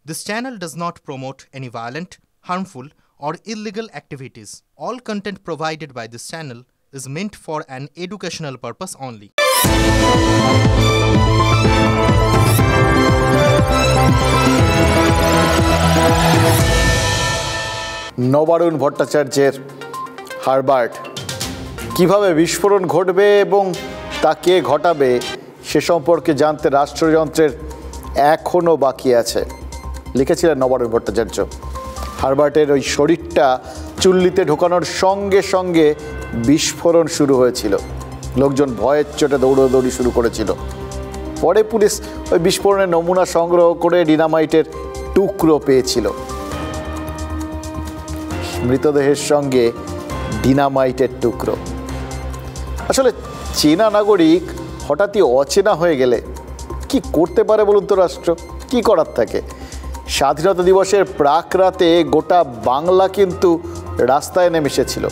This channel does not promote any violent, harmful, or illegal activities. All content provided by this channel is meant for an educational purpose only. Nabarun ভট্টাচার্যের Herbert কিভাবে বিস্ফোরণ ঘটবে এবং তা কে ঘটাবে সে সম্পর্কে জানতে রাষ্ট্রযন্ত্রের এখনও বাকি আছে লিখেছিলেন নবারুণ ভট্টাচার্য। হারবার্টের ওই শরীরটা চুল্লিতে ঢোকানোর সঙ্গে সঙ্গে বিস্ফোরণ শুরু হয়েছিল, লোকজন ভয়ের চোটে দৌড়াদৌড়ি শুরু করেছিল। পরে পুলিশ ওই বিস্ফোরণের নমুনা সংগ্রহ করে ডিনামাইটের টুকরো পেয়েছিল। মৃতদেহের সঙ্গে ডিনামাইটের টুকরো। আসলে চীনা নাগরিক হঠাৎই অচেনা হয়ে গেলে কি করতে পারে বলুন তো রাষ্ট্র? কি করার থাকে? স্বাধীনতা দিবসের প্রাক রাতে গোটা বাংলা কিন্তু রাস্তায় নেমে এসেছিল।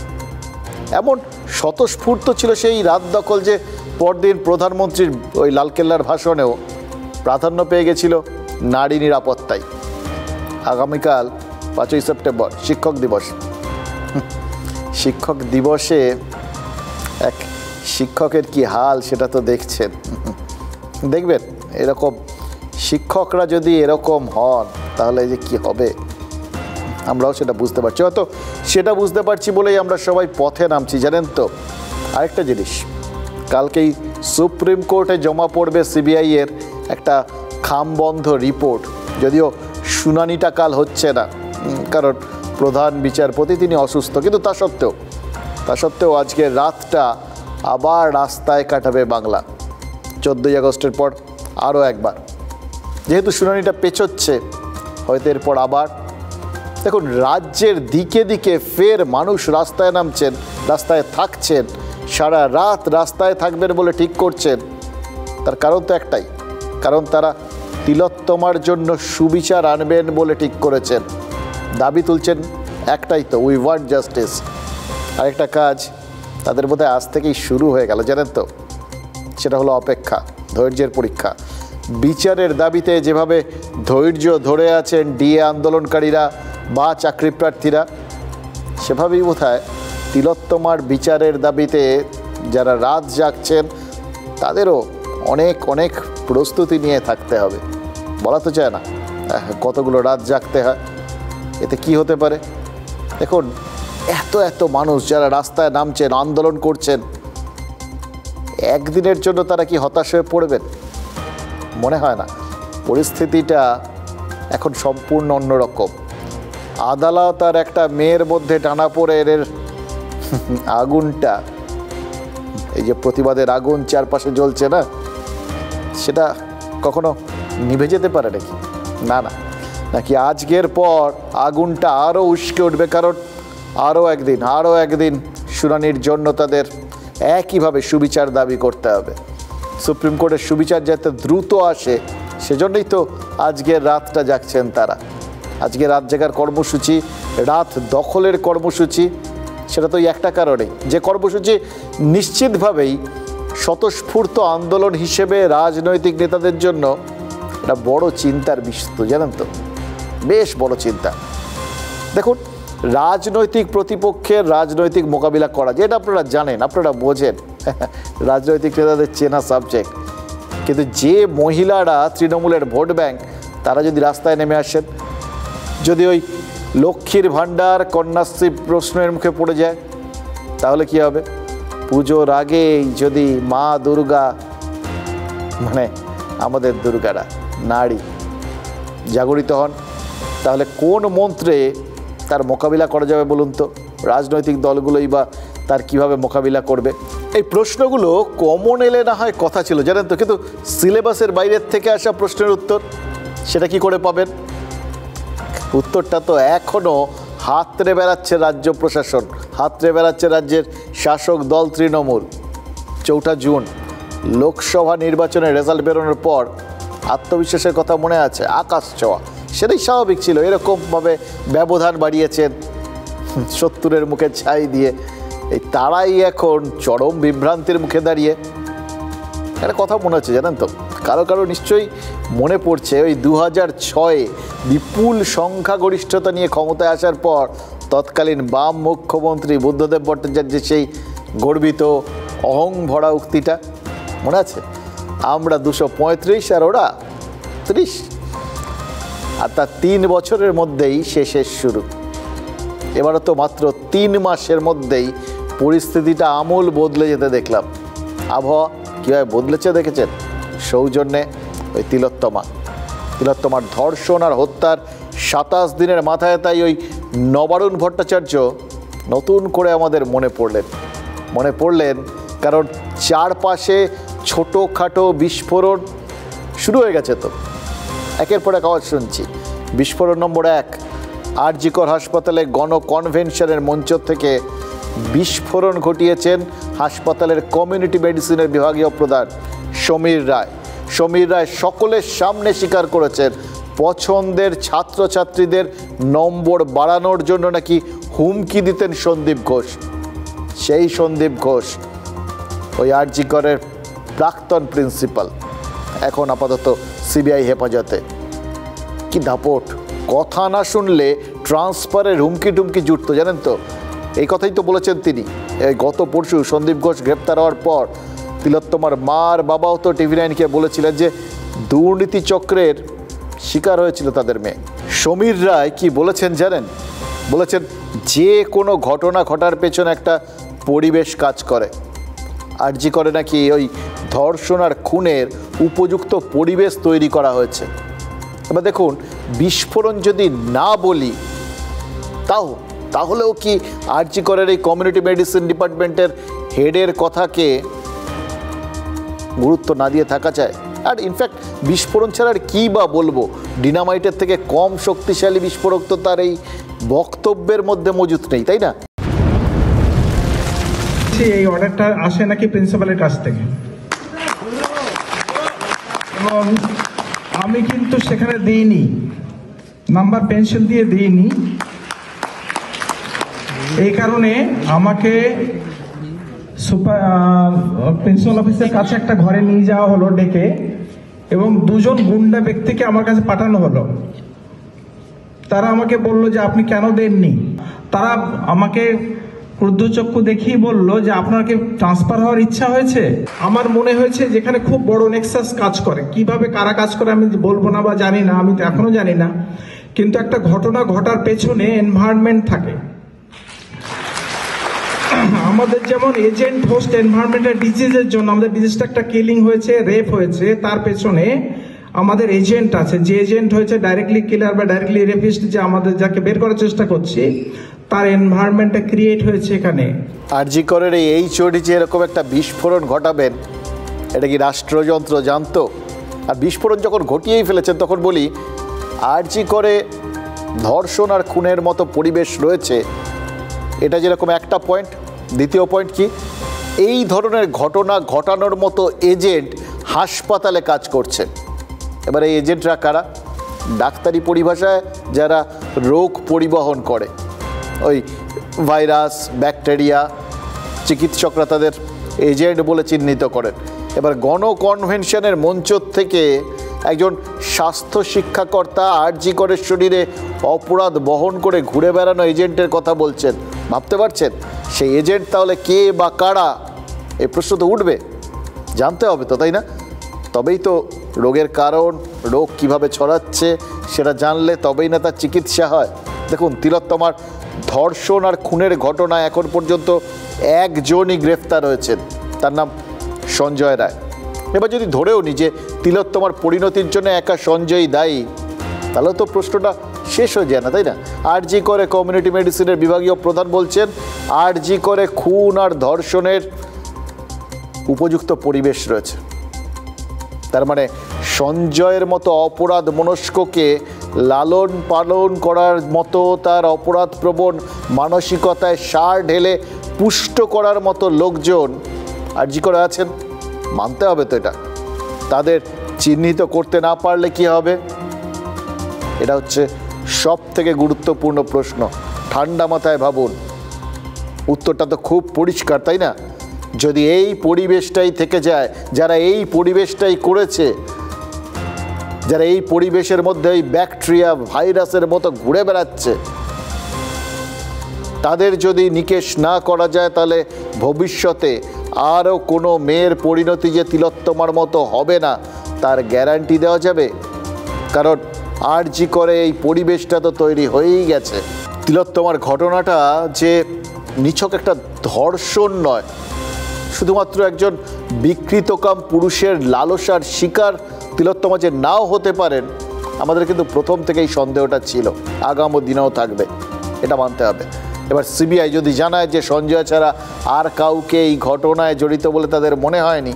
এমন স্বতঃস্ফূর্ত ছিল সেই রাত দখল যে পরদিন প্রধানমন্ত্রীর ওই লালকেল্লার ভাষণেও প্রাধান্য পেয়ে গেছিল নারী নিরাপত্তায়। আগামীকাল 5ই সেপ্টেম্বর শিক্ষক দিবস। শিক্ষক দিবসে এক শিক্ষকের কি হাল সেটা তো দেখছেন। দেখবেন এরকম শিক্ষকরা যদি এরকম হন তাহলে যে কি হবে আমরাও সেটা বুঝতে পারছি। হয়তো সেটা বুঝতে পারছি বলেই আমরা সবাই পথে নামছি। জানেন তো আরেকটা জিনিস, কালকেই সুপ্রিম কোর্টে জমা পড়বে সিবিআইয়ের একটা খামবন্ধ রিপোর্ট। যদিও শুনানিটা কাল হচ্ছে না, কারণ প্রধান বিচারপতি তিনি অসুস্থ, কিন্তু তা সত্ত্বেও আজকে রাতটা আবার রাস্তায় কাটাবে বাংলা। 14ই আগস্টের পর আরও একবার, যেহেতু শুনানিটা পেছোচ্ছে, হয়তো এরপর আবার। দেখুন, রাজ্যের দিকে দিকে ফের মানুষ রাস্তায় নামছেন, রাস্তায় থাকছেন, সারা রাত রাস্তায় থাকবেন বলে ঠিক করছেন। তার কারণ তো একটাই, কারণ তারা তিলোত্তমার জন্য সুবিচার আনবেন বলে ঠিক করেছেন। দাবি তুলছেন একটাই তো, উই ওয়ান্ট জাস্টিস। আরেকটা কাজ তাদের বোধহয় আজ থেকেই শুরু হয়ে গেল, জানেন তো, সেটা হলো অপেক্ষা, ধৈর্যের পরীক্ষা। বিচারের দাবিতে যেভাবে ধৈর্য ধরে আছেন ডিএ আন্দোলনকারীরা বা চাকরি প্রার্থীরা, সেভাবেই বোধহয় তিলোত্তমার বিচারের দাবিতে যারা রাত জাগছেন তাদেরও অনেক অনেক প্রস্তুতি নিয়ে থাকতে হবে। বলা তো চায় না কতগুলো রাত জাগতে হয়, এতে কি হতে পারে। দেখুন, এত মানুষ যারা রাস্তায় নামছেন, আন্দোলন করছেন, একদিনের জন্য তারা কি হতাশ হয়ে পড়বেন? মনে হয় না। পরিস্থিতিটা এখন সম্পূর্ণ অন্যরকম। আদালত আর একটা মেয়ের মধ্যে টানাপোড়েনের আগুনটা, এই যে প্রতিবাদের আগুন চারপাশে জ্বলছে না, সেটা কখনো নিভে যেতে পারে নাকি? নাকি আজকের পর আগুনটা আরও উস্কে উঠবে, কারণ আরও একদিন শুনানির জন্য তাদের একইভাবে সুবিচার দাবি করতে হবে। সুপ্রিম কোর্টের সুবিচার যাতে দ্রুত আসে, সেজন্যই তো আজকের রাতটা জাগছেন তারা। আজকে রাত জাগার কর্মসূচি, রাত দখলের কর্মসূচি, সেটা তো একটা কারণেই, যে কর্মসূচি নিশ্চিতভাবেই স্বতঃস্ফূর্ত আন্দোলন হিসেবে রাজনৈতিক নেতাদের জন্য একটা বড় চিন্তার বিষয়, তো জানেন তো, বেশ বড় চিন্তা। দেখুন, রাজনৈতিক প্রতিপক্ষের রাজনৈতিক মোকাবিলা করা, যেটা আপনারা জানেন, আপনারা বোঝেন, রাজনৈতিক নেতাদের চেনা সাবজেক্ট। কিন্তু যে মহিলারা তৃণমূলের ভোট ব্যাংক, তারা যদি রাস্তায় নেমে আসেন, যদি ওই লক্ষ্মীর ভাণ্ডার কন্যাশ্রী প্রশ্নের মুখে পড়ে যায়, তাহলে কি হবে? পুজোর আগেই যদি মা দুর্গা, মানে আমাদের দুর্গারা, নারী জাগরিত হন, তাহলে কোন মন্ত্রে তার মোকাবিলা করা যাবে বলুন তো? রাজনৈতিক দলগুলোই বা তার কিভাবে মোকাবিলা করবে? এই প্রশ্নগুলো কমন এলে না হয় কথা ছিল, জানেন তো, কিন্তু সিলেবাসের বাইরের থেকে আসা প্রশ্নের উত্তর সেটা কি করে পাবেন? উত্তরটা তো এখনও হাতড়ে বেড়াচ্ছে রাজ্য প্রশাসন, হাতড়ে বেড়াচ্ছে রাজ্যের শাসক দল তৃণমূল। 4 জুন লোকসভা নির্বাচনের রেজাল্ট বেরোনোর পর আত্মবিশ্বাসের কথা মনে আছে, আকাশ ছোঁয়া। সেটাই স্বাভাবিক ছিল, এরকমভাবে ব্যবধান বাড়িয়েছেন 70-এর মুখে ছাই দিয়ে। এই তারাই এখন চরম বিভ্রান্তির মুখে দাঁড়িয়ে। একটা কথা মনে হচ্ছে, জানেন তো, কারো কারো নিশ্চয়ই মনে পড়ছে ওই 2006-এ বিপুল সংখ্যাগরিষ্ঠতা নিয়ে ক্ষমতায় আসার পর তৎকালীন বাম মুখ্যমন্ত্রী বুদ্ধদেব ভট্টাচার্যের সেই গর্বিত অহং ভরা উক্তিটা মনে আছে? আমরা 235 আর ওরা 30। আর তার 3 বছরের মধ্যেই শেষের শুরু। এবারও তো মাত্র 3 মাসের মধ্যেই পরিস্থিতিটা আমূল বদলে যেতে দেখলাম। আবহাওয়া কীভাবে বদলেছে দেখেছেন? সৌজন্যে ওই তিলোত্তমার ধর্ষণ আর হত্যার 27 দিনের মাথায় তাই ওই নবারুণ ভট্টাচার্য নতুন করে আমাদের মনে পড়লেন কারণ চারপাশে ছোটোখাটো বিস্ফোরণ শুরু হয়ে গেছে। তো একের পর এক আওয়াজ শুনছি। বিস্ফোরণ নম্বর 1, আরজিকর হাসপাতালে গণকনভেনশনের মঞ্চ থেকে বিস্ফোরণ ঘটিয়েছেন হাসপাতালের কমিউনিটি মেডিসিনের বিভাগীয় প্রধান সমীর রায় সকলের সামনে স্বীকার করেছেন পছন্দের ছাত্রছাত্রীদের নম্বর বাড়ানোর জন্য নাকি হুমকি দিতেন সন্দীপ ঘোষ। সেই সন্দীপ ঘোষ ওই আরজিকরের প্রাক্তন প্রিন্সিপাল, এখন আপাতত সিবিআই হেফাজতে। কি দাপট! কথা না শুনলে ট্রান্সফারের হুমকি টুমকি জুটতো, জানেন তো? এই কথাই তো বলেছেন তিনি। এই গত পরশু সন্দীপ ঘোষ গ্রেপ্তার হওয়ার পর তিলোত্তমার মার বাবাও তো TV9-কে বলেছিলেন যে দুর্নীতি চক্রের শিকার হয়েছিল তাদের মেয়ে। সমীর রায় কি বলেছেন জানেন? বলেছেন যে কোনো ঘটনা ঘটার পেছনে একটা পরিবেশ কাজ করে। আরজি করে নাকি ওই ধর্ষণ আর খুনের উপযুক্ত পরিবেশ তৈরি করা হয়েছে। এবার দেখুন, বিস্ফোরণ যদি না বলি তাহলেও কি আরজি করের এই কমিউনিটি মেডিসিন ডিপার্টমেন্টের হেডের কথাকে গুরুত্ব না দিয়ে থাকা যায়? আর ইনফ্যাক্ট বিস্ফোরণ ছাড়া আর কী বা বলবো? ডিনামাইটের থেকে কম শক্তিশালী বিস্ফোরক তো তার এই বক্তব্যের মধ্যে মজুত নেই, তাই না? এই অর্ডারটা আসে নাকি প্রিন্সিপালের কাছ থেকে, এবং আমি কিন্তু সেখানে দিইনি, নাম্বার পেন্সিল দিয়ে দিইনি। এই কারণে আমাকে প্রিন্সিপাল অফিসের কাছে একটা ঘরে নিয়ে যাওয়া হলো ডেকে, এবং 2জন গুন্ডা ব্যক্তিকে আমার কাছে পাঠানো হলো। তারা আমাকে বলল যে আপনি কেন দেননি। তারা আমাকে ক্রুদ্ধচক্ষু দেখিয়ে বলল যে আপনার কি ট্রান্সফার হওয়ার ইচ্ছা হয়েছে? আমার মনে হয়েছে যেখানে খুব বড় নেক্সাস কাজ করে। কিভাবে কারা কাজ করে আমি বলবো না বা জানি না, আমি তো এখনো জানি না, কিন্তু একটা ঘটনা ঘটার পেছনে এনভায়রনমেন্ট থাকে। আমাদের যেমন এজেন্ট হোস্ট এনভায়রনমেন্টাল ডিজিজের জন্য, আমাদের ডিজিজটা একটা কিলিং হয়েছে, রেপ হয়েছে, তার পেছনে আমাদের এজেন্ট আছে। যে এজেন্ট হয়েছে ডাইরেক্টলি কিলার বা ডাইরেক্টলি রেপিস্ট, যে আমাদের যাকে বের করার চেষ্টা করছি, তার এনভায়রনমেন্টটা ক্রিয়েট হয়েছে এখানে। আরজি করের এই চোরি যে এরকম একটা বিস্ফোরণ ঘটাবেন, এটা কি রাষ্ট্রযন্ত্র জানতো? আর বিস্ফোরণ যখন ঘটিয়েই ফেলেছেন, তখন বলি আরজি করে ধর্ষণ আর খুনের মতো পরিবেশ রয়েছে, এটা যেরকম একটা পয়েন্ট। দ্বিতীয় পয়েন্ট কি? এই ধরনের ঘটনা ঘটানোর মতো এজেন্ট হাসপাতালে কাজ করছে। এবার এই এজেন্টরা কারা? ডাক্তারি পরিভাষায় যারা রোগ পরিবহন করে, ওই ভাইরাস, ব্যাকটেরিয়া, চিকিৎসকরা তাদের এজেন্ট বলে চিহ্নিত করেন। এবার গণকনভেনশনের মঞ্চ থেকে একজন স্বাস্থ্য শিক্ষাকর্তা আরজি করের শরীরে অপরাধ বহন করে ঘুরে বেড়ানো এজেন্টের কথা বলছেন। ভাবতে পারছেন সেই এজেন্ট তাহলে কে বা কারা? এই প্রশ্ন তো উঠবে, জানতে হবে তো, তাই না? তবেই তো রোগের কারণ, রোগ কিভাবে ছড়াচ্ছে সেটা জানলে তবেই না তার চিকিৎসা হয়। দেখুন, তিলোত্তমার ধর্ষণ আর খুনের ঘটনায় এখন পর্যন্ত একজনই গ্রেফতার হয়েছেন, তার নাম সঞ্জয় রায়। এবার যদি ধরেও নি যে তিলোত্তমার পরিণতির জন্য একা সঞ্জয়ই দায়ী, তাহলে তো প্রশ্নটা শেষ হয়ে যায় না, তাই না? আরজি করে কমিউনিটি মেডিসিনের বিভাগীয় প্রধান বলছেন আরজি করে খুন আর ধর্ষণের উপযুক্ত পরিবেশ রয়েছে। তার মানে সঞ্জয়ের মতো অপরাধ মনস্ককে লালন পালন করার মতো, তার অপরাধপ্রবণ মানসিকতায় সার ঢেলে পুষ্ট করার মতো লোকজন আরজি করে আছেন। মানতে হবে তো এটা। তাদের চিহ্নিত করতে না পারলে কি হবে? এটা হচ্ছে সব থেকে গুরুত্বপূর্ণ প্রশ্ন। ঠান্ডা মাথায় ভাবুন, উত্তরটা তো খুব পরিষ্কার, তাই না? যদি এই পরিবেশটাই থেকে যায়, যারা এই পরিবেশটাই করেছে, যারা এই পরিবেশের মধ্যে ওই ব্যাকটেরিয়া ভাইরাসের মতো ঘুরে বেড়াচ্ছে, তাদের যদি নিকেশ না করা যায়, তাহলে ভবিষ্যতে আরও কোনো মেয়ের পরিণতি যে তিলোত্তমার মতো হবে না তার গ্যারান্টি দেওয়া যাবে? কারণ আরজি করে এই পরিবেশটা তো তৈরি হয়েই গেছে। তিলোত্তমার ঘটনাটা যে নিছক একটা ধর্ষণ নয়, শুধুমাত্র একজন বিকৃতকাম পুরুষের লালসার শিকার তিলোত্তমা যে নাও হতে পারেন, আমাদের কিন্তু প্রথম থেকেই সন্দেহটা ছিল, আগামী দিনেও থাকবে, এটা মানতে হবে। এবার সিবিআই যদি জানায় যে সঞ্জয় ছাড়া আর কাউকে এই ঘটনায় জড়িত বলে তাদের মনে হয়নি,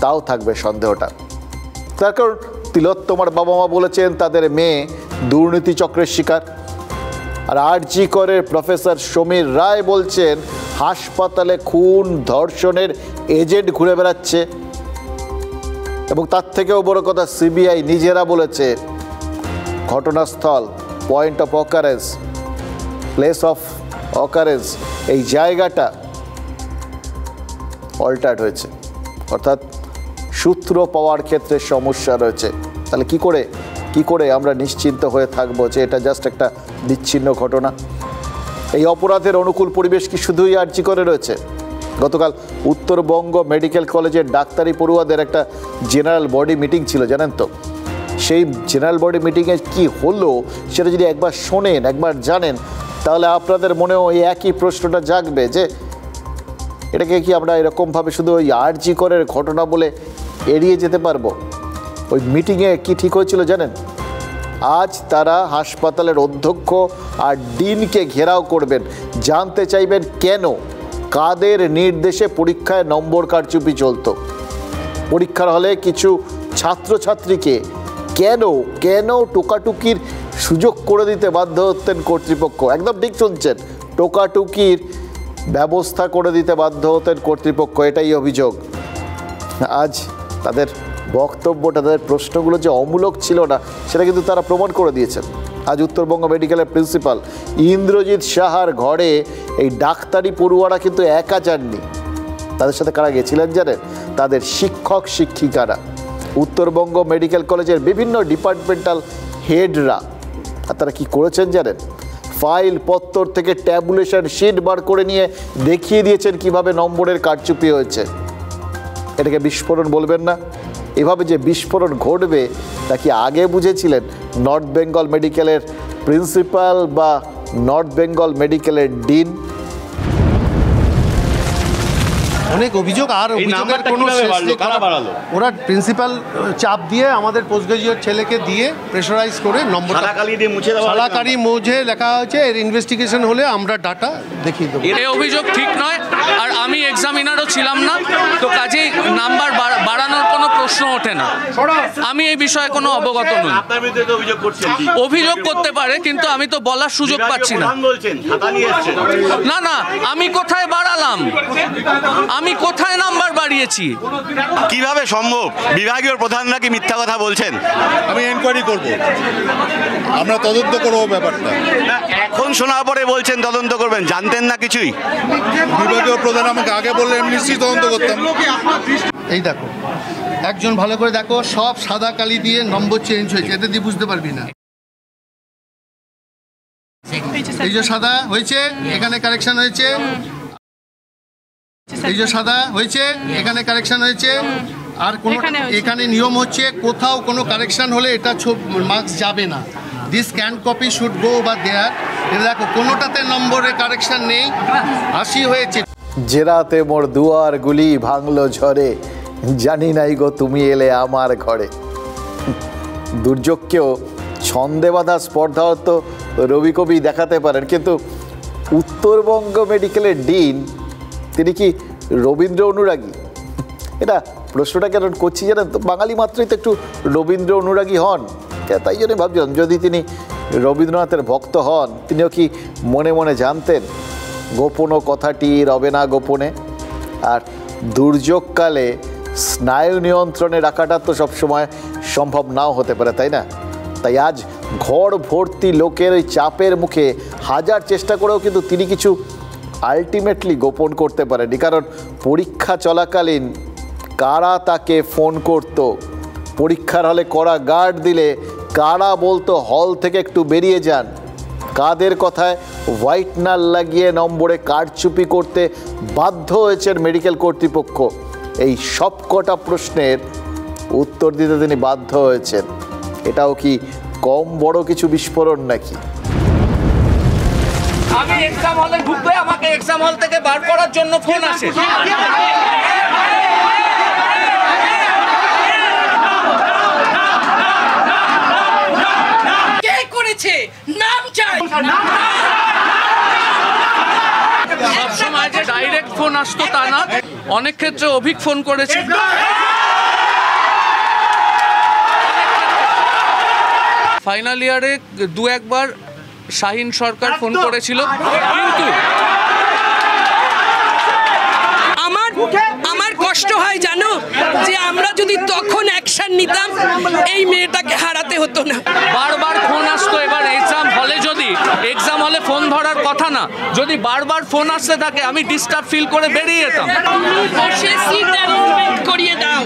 তাও থাকবে সন্দেহটা। তার কারণ তিলোত্তমার বাবা মা বলেছেন তাদের মেয়ে দুর্নীতি চক্রের শিকার, আর আরজি করের প্রফেসর সমীর রায় বলছেন হাসপাতালে খুন ধর্ষণের এজেন্ট ঘুরে বেড়াচ্ছে। এবং তার থেকেও বড় কথা, সিবিআই নিজেরা বলেছে ঘটনাস্থল, point of occurrence, place of occurrence, এই জায়গাটা অল্টার্ড হয়েছে, অর্থাৎ সূত্র পাওয়ার ক্ষেত্রে সমস্যা রয়েছে। তাহলে কি করে আমরা নিশ্চিন্ত হয়ে থাকবো যে এটা জাস্ট একটা বিচ্ছিন্ন ঘটনা? এই অপরাধের অনুকূল পরিবেশ কি শুধুই আরজি করে রয়েছে? গতকাল উত্তরবঙ্গ মেডিকেল কলেজের ডাক্তারি পড়ুয়াদের একটা জেনারেল বডি মিটিং ছিল, জানেন তো? সেই জেনারেল বডি মিটিংয়ে কি হলো সেটা যদি একবার শোনেন, একবার জানেন, তাহলে আপনাদের মনেও এই একই প্রশ্নটা জাগবে যে এটাকে কি আমরা এরকমভাবে শুধু ওই আরজি করের ঘটনা বলে এড়িয়ে যেতে পারবো? ওই মিটিংয়ে কি ঠিক হয়েছিল জানেন? আজ তারা হাসপাতালের অধ্যক্ষ আর ডিনকে ঘেরাও করবেন, জানতে চাইবেন কেন, কাদের নির্দেশে পরীক্ষায় নম্বর কারচুপি চলতো, পরীক্ষার হলে কিছু ছাত্রছাত্রীকে কেন টোকাটুকির সুযোগ করে দিতে বাধ্য হতেন কর্তৃপক্ষ। একদম ঠিক শুনছেন, টোকাটুকির ব্যবস্থা করে দিতে বাধ্য হতেন কর্তৃপক্ষ, এটাই অভিযোগ। আজ তাদের বক্তব্যটা, তাদের প্রশ্নগুলো যে অমূলক ছিল না সেটা কিন্তু তারা প্রমাণ করে দিয়েছেন। আজ উত্তরবঙ্গ মেডিকেলের প্রিন্সিপাল ইন্দ্রজিৎ সাহার ঘরে এই ডাক্তারি পড়ুয়ারা কিন্তু একা যাননি, তাদের সাথে কারা গেছিলেন জানেন? তাদের শিক্ষক শিক্ষিকারা, উত্তরবঙ্গ মেডিকেল কলেজের বিভিন্ন ডিপার্টমেন্টাল হেডরা। আর তারা কী করেছেন জানেন? ফাইল পত্তর থেকে ট্যাবুলেশন শিট বার করে নিয়ে দেখিয়ে দিয়েছেন কিভাবে নম্বরের কারচুপি হয়েছে। এটাকে বিস্ফোরণ বলবেন না? এভাবে যে বিস্ফোরণ ঘটবে তা কি আগে বুঝেছিলেন নর্থ বেঙ্গল মেডিকেলের প্রিন্সিপাল বা নর্থ বেঙ্গল মেডিকেলের ডিন? অনেক অভিযোগ, আর অভিযোগের কোনো শেষ নেই। ওরা প্রিন্সিপাল চাপ দিয়ে আমাদের পোস্ট গ্রাজুয়েট ছেলেকে দিয়ে প্রেশারাইজ করে নম্বর সালাকারি মুছে লেখা হয়েছে, এর ইনভেস্টিগেশন হলে আমরা ডাটা দেখিয়ে দেবো। এই অভিযোগ ঠিক নয়, আর আমি এক্সামিনারও ছিলাম না, তো কাজেই নাম্বার বাড়ানোর কোনো প্রশ্ন ওঠে না। আমি এই বিষয়ে কোনো অবগত নই। অভিযোগ করতে পারে, কিন্তু আমি তো বলার সুযোগ পাচ্ছি না। না, আমি কোথায় বাড়ালাম? আমি কোথায় নাম্বার বাড়িয়েছি? কিভাবে সম্ভব? বিভাগীয় প্রধানরা কি মিথ্যা কথা বলছেন? আমি এনকোয়ারি করব, আমরা তদন্ত করব ব্যাপারটা। এখন শোনার পরে বলছেন তদন্ত করবেন, জানতেন না কিছুই? বিভাগীয় প্রধান আমাকে আগে বললে আমি নিশ্চয়ই তদন্ত করতাম। এই দেখো, একজন ভালো করে দেখো, সব সাদা কালি দিয়ে নম্বর চেঞ্জ হয়েছে, এতে দিয়ে বুঝতে পারবি না। এই যে সাদা হয়েছে, এখানে কারেকশন হয়েছে, এই যে সাদা হয়েছে, এখানে কারেকশন হয়েছে। আর কোনো এখানে নিয়ম হচ্ছে কোথাও কোনো কারেকশন হলে এটা মার্কস যাবে না। This scan copy should go বা দেয়ার। এটা দেখো, কোনোটাতে নম্বরে কারেকশন নেই, 80 হয়েছে। জেরাতে মোর দুয়ার গুলি ভাঙলো ঝড়ে, জানি নাই গো তুমি এলে আমার ঘরে। দুর্যোগকেও ছন্দে বাঁধা স্পর্ধা তো রবি কবি দেখাতে পারেন, কিন্তু উত্তরবঙ্গ মেডিকেলের ডিন তিনি কি রবীন্দ্র অনুরাগী? এটা প্রশ্নটা কেন করছি জানেন তো, বাঙালি মাত্রই তো একটু রবীন্দ্র অনুরাগী হন, তাই জন্য ভাবছিলাম যদি তিনি রবীন্দ্রনাথের ভক্ত হন, তিনিও কি মনে মনে জানতেন গোপন কথাটি রবে না গোপনে? আর দুর্যোগকালে স্নায়ু নিয়ন্ত্রণে রাখাটা তো সবসময় সম্ভব নাও হতে পারে, তাই না? তাই আজ ঘর ভর্তি লোকের ওই চাপের মুখে হাজার চেষ্টা করেও কিন্তু তিনি কিছু আলটিমেটলি গোপন করতে পারেনি, কারণ পরীক্ষা চলাকালীন কারা তাকে ফোন করত, পরীক্ষার হলে কড়া গার্ড দিলে কারা বলতো হল থেকে একটু বেরিয়ে যান, কাদের কথায় হোয়াইটনার লাগিয়ে নম্বরে কারচুপি করতে বাধ্য হয়েছেন মেডিকেল কর্তৃপক্ষ, এই সব কটা প্রশ্নের উত্তর দিতে তিনি বাধ্য হয়েছেন। এটাও কি কম বড় কিছু বিস্ফোরণ নাকি? আমি এক্সাম হলে ঢুকলে আমাকে এক্সাম হল থেকে বার করার জন্য ফোন আসে। কে করেছে? নাম চাই। সবসময় যে ডাইরেক্ট ফোন আসতো তা না, অনেক ক্ষেত্রে অভিক ফোন করেছে। ফাইনাল ইয়ারে 2-1 বার শাহিন সরকার ফোন করেছিল, কিন্তু আমার কষ্ট হয় জানো, যে আমরা যদি তখন অ্যাকশন নিতাম এই মেয়েটাকে হারাতে হতো না। বারবার ফোন আসতো। এবার এক্সাম হলে যদি এক্সাম হলে ফোন ধরার কথা না, যদি বারবার ফোন আসতে থাকে আমি ডিস্টার্ব ফিল করে বেরিয়ে যেতাম। করিয়ে দাও।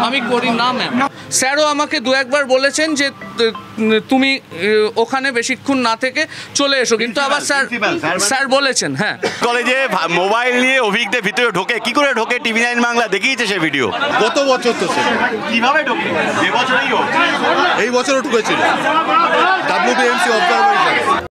আমি করি না ম্যাম। স্যারও আমাকে 2-1 বার বলেছেন যে তুমি ওখানে বেশিক্ষণ না থেকে চলে এসো, কিন্তু আবার স্যার বলেছেন। হ্যাঁ, কলেজে মোবাইল নিয়ে অভিজ্ঞদের ভিতরে ঢোকে, কি করে ঢোকে TV9 বাংলা দেখিয়েছে সে ভিডিও। কত বছর তো সে কিভাবে ঢোকে? এই বছরও ঢুকেছিল WBMC অবজারভার হিসাবে।